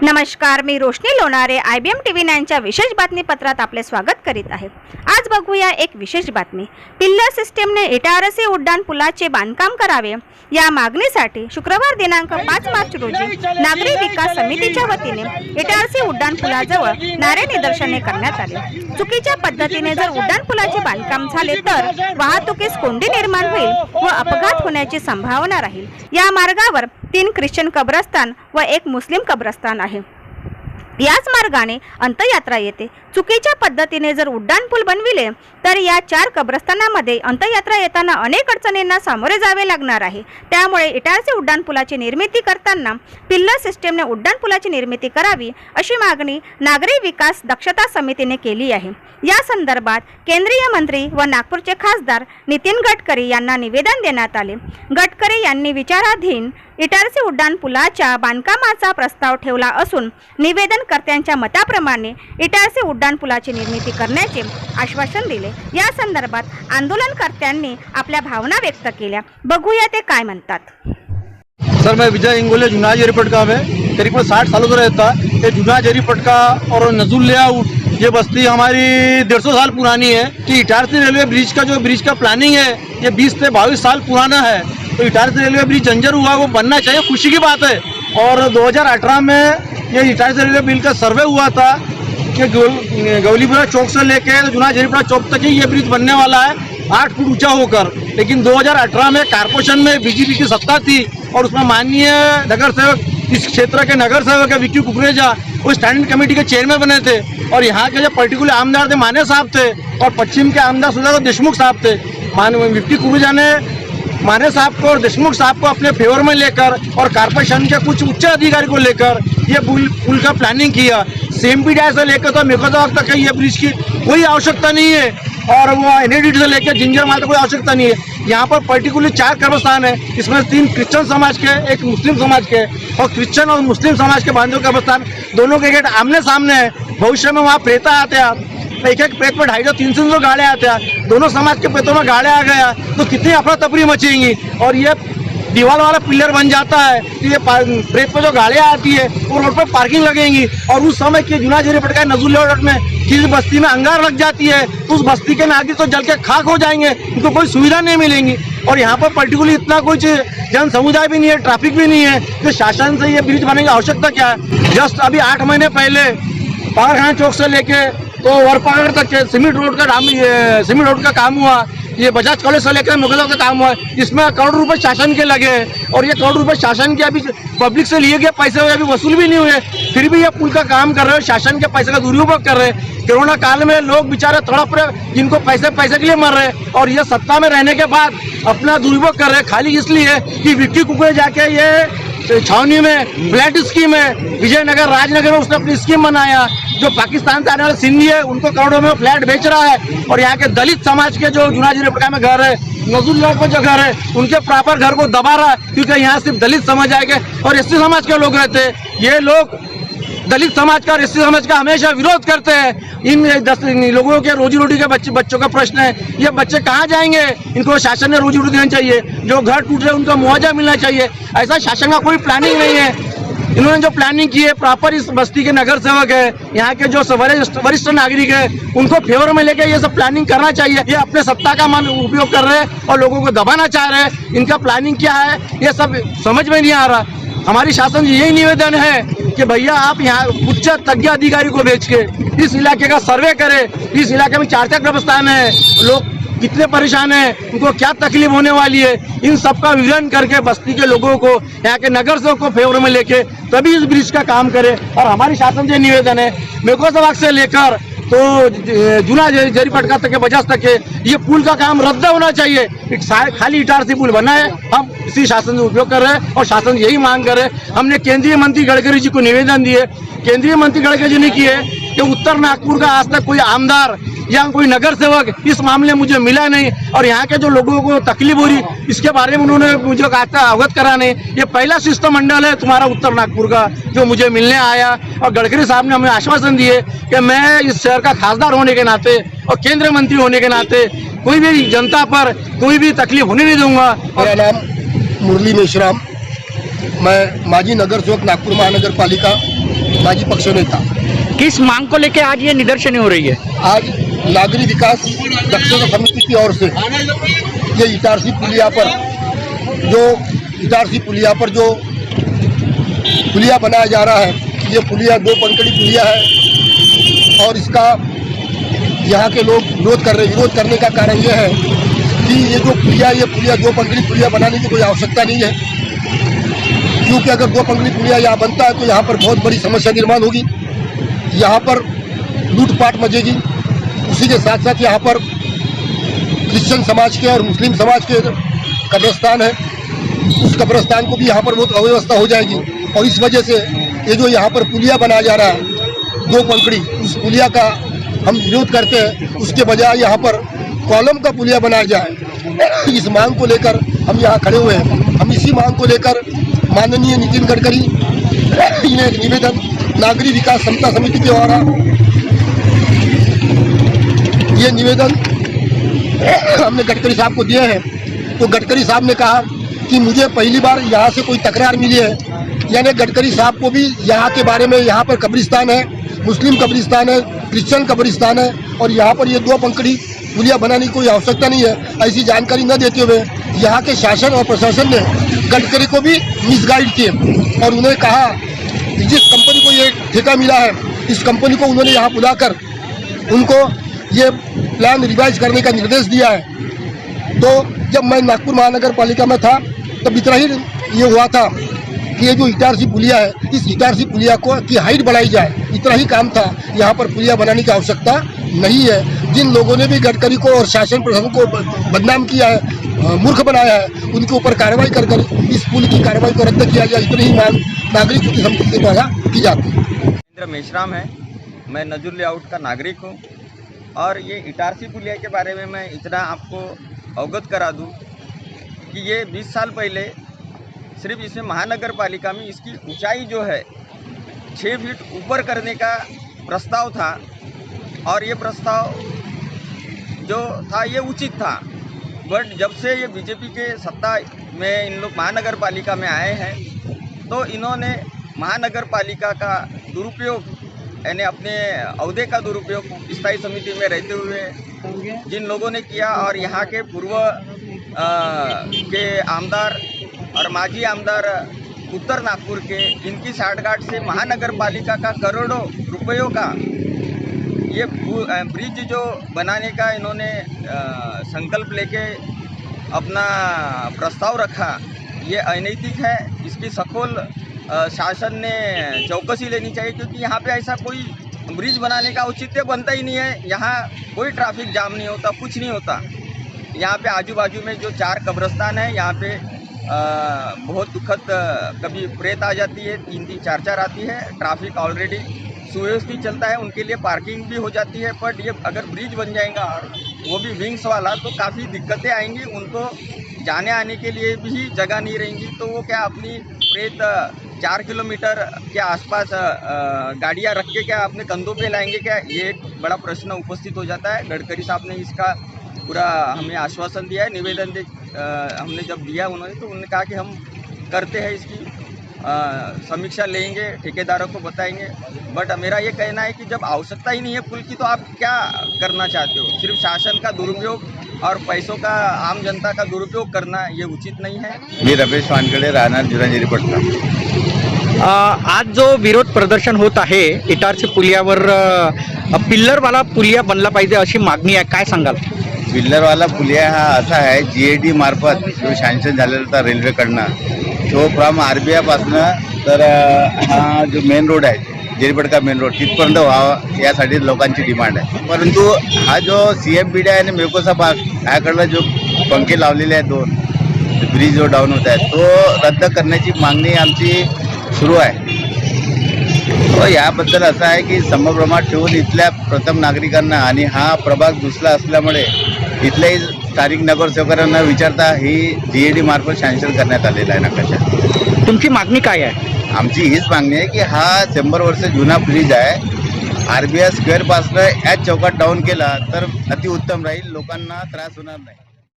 नमस्कार, मी रोशनी Lonare IBM TV 9च्या विशेष बातमीपत्रात आपले स्वागत करीत आहे। आज बघूया एक विशेष बातमी। पिल्लर सिस्टीमने इटारसी उड्डाण पुलाचे बांधकाम करावे या मागणीसाठी शुक्रवार दिनांक 5 मार्च रोजी नागरी विकास समितीच्या वतीने इटारसी उड्डाण पुलाजवळ नारे निदर्शने करण्यात आले। चुकीच्या पद्धतीने जर उड्डाण पुलाचे बांधकाम झाले तर वाहतुकीस कोंडी निर्माण होईल व अपघात होण्याची संभावना राहील। या मार्गावर 3 ख्रिश्चन कब्रस्तान व 1 मुस्लिम कब्रस्तान आहे। याच मार्गाने अंत्ययात्रा येते। चुकीच्या पद्धतीने जर उड्डाण पूल बनविले तर या 4 कब्रस्तानामध्ये अंत्ययात्रा येताना अनेक अडचणींना सामोरे जावे लागणार आहे। त्यामुळे इटारसी उड्डाण पुलाची निर्मिती करताना पिल्लर सिस्टीमने उड्डाण पुलाची निर्मिती करावी अशी मागणी नागरी विकास दक्षता समितीने केली आहे। या संदर्भात केंद्रीय मंत्री व नागपूरचे खासदार नितीन गडकरी यांना निवेदन देण्यात आले। गडकरी यांनी विचाराधीन इटारसी उड्डाण पुलाच्या बांधकामाचा प्रस्ताव ठेवला असून निवेदनकर्त्यांच्या मताप्रमाणे इटारसी उड्डाण पुलाची निर्मिती करण्याचे आश्वासन दिले। या संदर्भात आंदोलनकर्त्यांनी आपल्या भावना व्यक्त केल्या। बघूया ते काय म्हणतात। सर, मैं विजय इंगोले जुना जरीपटका में करीब 60 सालों से रहता। ये जुना जरीपटका और नजुल लेआउट ये बस्ती हमारी 150 साल पुरानी है। कि इटारसी रेलवे ब्रिज का प्लानिंग है ये 20 से 22 साल पुराना है। तो इटारसी रेलवे ब्रिज जंजर हुआ वो बनना चाहिए, खुशी की बात है। और 2018 में ये इटारसी रेलवे बिल का सर्वे हुआ था कि गौलीपुरा चौक से लेके जुना जरीपड़ा चौक तक ही ये ब्रिज बनने वाला है 8 फुट ऊंचा होकर। लेकिन 2018 में कारपोरेशन में बीजेपी की सत्ता थी और उसमें माननीय नगर सेवक, इस क्षेत्र के नगर सेवक है विक्की कुकरेजा, वो स्टैंडिंग कमेटी के चेयरमैन बने थे। और यहाँ के जो पर्टिकुलर आमदार थे माने साहब थे और पश्चिम के आमदार सुधाकर देशमुख साहब थे। विक्की कुकरेजा ने माने साहब को और देशमुख साहब को अपने फेवर में लेकर और कारपोरेशन के कुछ उच्च अधिकारी को लेकर ये पुल का प्लानिंग किया। CMPDI से लेकर तो मेकोदा तक ये ब्रिज की कोई आवश्यकता नहीं है और वो NAD से लेकर जिंजर माल तक कोई आवश्यकता नहीं है। यहाँ पर पर्टिकुलर 4 कब्रस्तान है, इसमें 3 क्रिश्चियन समाज के, 1 मुस्लिम समाज के। और क्रिश्चियन और मुस्लिम समाज के बांधव कब्रस्तान दोनों के गेट आमने सामने है। भविष्य में वहाँ प्रेता आते हैं, एक प्रेत में 250-300 गाड़ियाँ आते हैं। दोनों समाज के प्रेतों में गाड़ियाँ आ गया तो कितनी अफरा तफरी मचेंगी। और ये दीवार वाला पिलर बन जाता है तो ये प्रेत पे जो गाड़ियाँ आती है वो रोड पर पार्किंग लगेंगी। और उस समय के जुना जरीपटका नजुल लेआउट में किस बस्ती में अंगार लग जाती है तो उस बस्ती के नागरिक तो जल के खाक हो जाएंगे, उनको कोई सुविधा नहीं मिलेंगी। और यहाँ पर पर्टिकुलर इतना कुछ जन समुदाय भी नहीं है, ट्रैफिक भी नहीं है, तो शासन से ये ब्रिज बनाने की आवश्यकता क्या है। जस्ट अभी 8 महीने पहले पागरखाना चौक से लेके तो वरपागर तक के सीमेंट रोड का काम हुआ। ये बजाज कॉलेज से लेकर मुगलों का काम हुआ, इसमें करोड़ रुपए शासन के लगे और ये करोड़ रुपए शासन के अभी पब्लिक से लिए गए पैसे अभी वसूल भी नहीं हुए, फिर भी ये पुल का काम कर रहे हो, शासन के पैसे का दुरुपयोग कर रहे हैं। कोरोना काल में लोग बेचारे तड़प रहे, जिनको पैसे के लिए मर रहे और ये सत्ता में रहने के बाद अपना दुरुपयोग कर रहे खाली इसलिए कि विक्की कुकरे जाके ये छावनी में फ्लैट स्कीम है, विजयनगर राजनगर में उसने अपनी स्कीम बनाया। जो पाकिस्तान से आने वाले सिंधी है उनको करोड़ों में फ्लैट बेच रहा है। और यहाँ के दलित समाज के जो जुना जरीपटका में घर है, नजुल लेआउट में जो घर है, उनके प्रॉपर घर को दबा रहा है क्योंकि यहाँ सिर्फ दलित समाज आएंगे और SC समाज के लोग रहते हैं। ये लोग दलित समाज का और SC समाज का हमेशा विरोध करते हैं। इन लोगों के रोजी रोटी के बच्चों का प्रश्न है, ये बच्चे कहाँ जाएंगे, इनको शासन ने रोजी रोटी देना चाहिए। जो घर टूट रहे उनको मुआवजा मिलना चाहिए। ऐसा शासन का कोई प्लानिंग नहीं है। इन्होंने जो प्लानिंग की है प्रॉपर इस बस्ती के नगर सेवक है, यहाँ के जो वरिष्ठ नागरिक है, उनको फेवर में लेके ये सब प्लानिंग करना चाहिए। ये अपने सत्ता का उपयोग कर रहे हैं और लोगों को दबाना चाह रहे हैं। इनका प्लानिंग क्या है ये सब समझ में नहीं आ रहा। हमारी शासन से यही निवेदन है कि भैया आप यहाँ उच्च तज्ञ अधिकारी को भेज के इस इलाके का सर्वे करें। इस इलाके में 4 कब्रस्तान है, लोग कितने परेशान हैं, उनको क्या तकलीफ होने वाली है, इन सब का विवरण करके बस्ती के लोगों को, यहाँ के नगर सेवक को फेवर में लेके तभी इस ब्रिज का काम करें। और हमारी शासन से निवेदन है मेकोसवाग से लेकर तो जुना जरीपटका तक के बजाज तक के ये पुल का काम रद्द होना चाहिए। खाली इटारसी पुल बना है, हम इसी शासन से उपयोग कर रहे हैं और शासन यही मांग कर रहे हैं। हमने केंद्रीय मंत्री गडकरी जी को निवेदन दिए, केंद्रीय मंत्री गडकरी जी ने किए कि उत्तर नागपुर का आज तक कोई आमदार या कोई नगर सेवक इस मामले में मुझे मिला नहीं और यहाँ के जो लोगों को तकलीफ हो रही इसके बारे में उन्होंने मुझे अवगत करा नहीं। ये पहला शिष्टमंडल है तुम्हारा उत्तर नागपुर का जो मुझे मिलने आया और गडकरी साहब ने हमें आश्वासन दिए कि मैं इस शहर का खासदार होने के नाते और केंद्रीय मंत्री होने के नाते कोई भी जनता पर कोई भी तकलीफ होने नहीं दूंगा। मेरा नाम मुरली मेश्राम, मैं माजी नगर सेवक नागपुर महानगर पालिका माजी पक्षनेता। किस मांग को लेकर आज ये निदर्शने हो रही है? आज नागरिक विकास दक्षता समिति की ओर से ये इटारसी पुलिया पर जो पुलिया बनाया जा रहा है, ये पुलिया 2 पंखड़ी पुलिया है और इसका यहाँ के लोग विरोध करने का कारण ये है कि ये पुलिया 2 पंखड़ी पुलिया बनाने की कोई आवश्यकता नहीं है, क्योंकि अगर 2 पंखड़ी पुलिया यहाँ बनता है तो यहाँ पर बहुत बड़ी समस्या निर्माण होगी, यहाँ पर लूटपाट मचेगी। उसी के साथ साथ यहाँ पर क्रिश्चियन समाज के और मुस्लिम समाज के कब्रिस्तान है, उस कब्रिस्तान को भी यहाँ पर बहुत अव्यवस्था हो जाएगी। और इस वजह से ये जो यहाँ पर पुलिया बनाया जा रहा है 2 पंखड़ी, उस पुलिया का हम विरोध करते हैं। उसके बजाय यहाँ पर कॉलम का पुलिया बनाया जाए, इस मांग को लेकर हम यहाँ खड़े हुए हैं। हम इसी मांग को लेकर माननीय नितिन गडकरी इन्हें एक निवेदन नागरिक विकास समता समिति के द्वारा ये निवेदन हमने गडकरी साहब को दिए हैं। तो गडकरी साहब ने कहा कि मुझे पहली बार यहाँ से कोई तकरार मिली है, यानी गडकरी साहब को भी यहाँ के बारे में, यहाँ पर कब्रिस्तान है, मुस्लिम कब्रिस्तान है, क्रिश्चियन कब्रिस्तान है और यहाँ पर ये 2 पंखड़ी पुलिया बनाने की कोई आवश्यकता नहीं है, ऐसी जानकारी न देते हुए यहाँ के शासन और प्रशासन ने गडकरी को भी मिसगाइड किए और उन्हें कहा जिस कंपनी को ये ठेका मिला है, इस कंपनी को उन्होंने यहाँ बुलाकर उनको ये प्लान रिवाइज करने का निर्देश दिया है। तो जब मैं नागपुर महानगर पालिका में था तब इतना ही ये हुआ था कि ये जो इटारसी पुलिया है, इस इटारसी पुलिया को की हाइट बढ़ाई जाए, इतना ही काम था। यहाँ पर पुलिया बनाने की आवश्यकता नहीं है। जिन लोगों ने भी गडकरी को और शासन प्रशासन को बदनाम किया है, मूर्ख बनाया है, उनके ऊपर कार्रवाई कर इस पुल की कार्रवाई को रद्द किया जाए, इतनी ही मांग नागरिक समिति के द्वारा की जाती है। इंद्र मेश्राम है, मैं नजूर लेआउट का नागरिक हूँ और ये इटारसी पुलिया के बारे में मैं इतना आपको अवगत करा दूँ कि ये 20 साल पहले सिर्फ इसमें महानगर पालिका में इसकी ऊंचाई जो है 6 फीट ऊपर करने का प्रस्ताव था और ये प्रस्ताव जो था ये उचित था। बट जब से ये बीजेपी के सत्ता में इन लोग महानगर पालिका में आए हैं तो इन्होंने महानगर पालिका का दुरुपयोग, यानी अपने अहदे का दुरुपयोग स्थायी समिति में रहते हुए जिन लोगों ने किया और यहाँ के पूर्व के आमदार और माजी आमदार उत्तर नागपुर के, इनकी साठगांठ से महानगर पालिका का करोड़ों रुपयों का ये ब्रिज जो बनाने का इन्होंने संकल्प लेके अपना प्रस्ताव रखा, ये अनैतिक है। इसकी सखोल शासन ने चौकसी लेनी चाहिए, क्योंकि यहाँ पे ऐसा कोई ब्रिज बनाने का औचित्य बनता ही नहीं है। यहाँ कोई ट्रैफिक जाम नहीं होता, कुछ नहीं होता। यहाँ पे आजू बाजू में जो 4 कब्रिस्तान है, यहाँ पे बहुत दुखद कभी प्रेत आ जाती है, 3-3, 4-4 आती है। ट्रैफिक ऑलरेडी सुव्यवस्थित चलता है, उनके लिए पार्किंग भी हो जाती है। बट ये अगर ब्रिज बन जाएगा और वो भी विंग्स वाला, तो काफ़ी दिक्कतें आएंगी। उनको जाने आने के लिए भी जगह नहीं रहेंगी, तो वो क्या अपनी प्रेत 4 किलोमीटर के आसपास गाड़ियाँ रख के क्या अपने कंधों पे लाएंगे क्या? ये एक बड़ा प्रश्न उपस्थित हो जाता है। गडकरी साहब ने इसका पूरा हमें आश्वासन दिया है, निवेदन हमने जब दिया उन्होंने, तो उन्होंने कहा कि हम करते हैं, इसकी समीक्षा लेंगे, ठेकेदारों को बताएंगे। बट मेरा ये कहना है कि जब आवश्यकता ही नहीं है पुल की, तो आप क्या करना चाहते हो? सिर्फ शासन का दुरुपयोग और पैसों का, आम जनता का दुरुपयोग करना ये उचित नहीं है। मी रमेश वानकडे, राहणार जुनाजेरी पटना। आज जो विरोध प्रदर्शन होत आहे इटारसी पुलियावर, पिल्लरवाला पुलिया बनला पाहिजे अशी मागणी आहे, काय सांगाल? पिल्लरवाला पुलिया हा असा आहे, GAD मार्फत जो सँक्शन झालेला होता रेल्वेकडनं, तो फ्रॉम RBI पासनं तर हा जो मेन रोड आहे जेरीपटका मेन रोड तिथपर्यंत व्हावा यासाठी लोकांची डिमांड आहे. परंतु हा जो CMBD आणि मेकोसा भाग याकडला जो पंखे लावलेले आहेत 2 ब्रिज जो डाऊन होत आहे, तो रद्द करण्याची मागणी आमची सुरू आहे. तो याबद्दल असं आहे की समप्रमाण ठेवून इथल्या प्रथम नागरिकांना, आणि हा प्रभाग दुसरा असल्यामुळे इथल्याही स्थानिक नगरसेवकांना विचारता ही GAD मार्फत सँक्शन करण्यात आलेला आहे नकाशा. तुमची मागणी काय आहे? आमची हीच मागणी आहे की हा 100 वर्ष जुना ब्रिज आहे, RBI स्क्वेअरपासनं याच चौकात डाऊन केला तर अतिउत्तम राहील, लोकांना त्रास होणार नाही.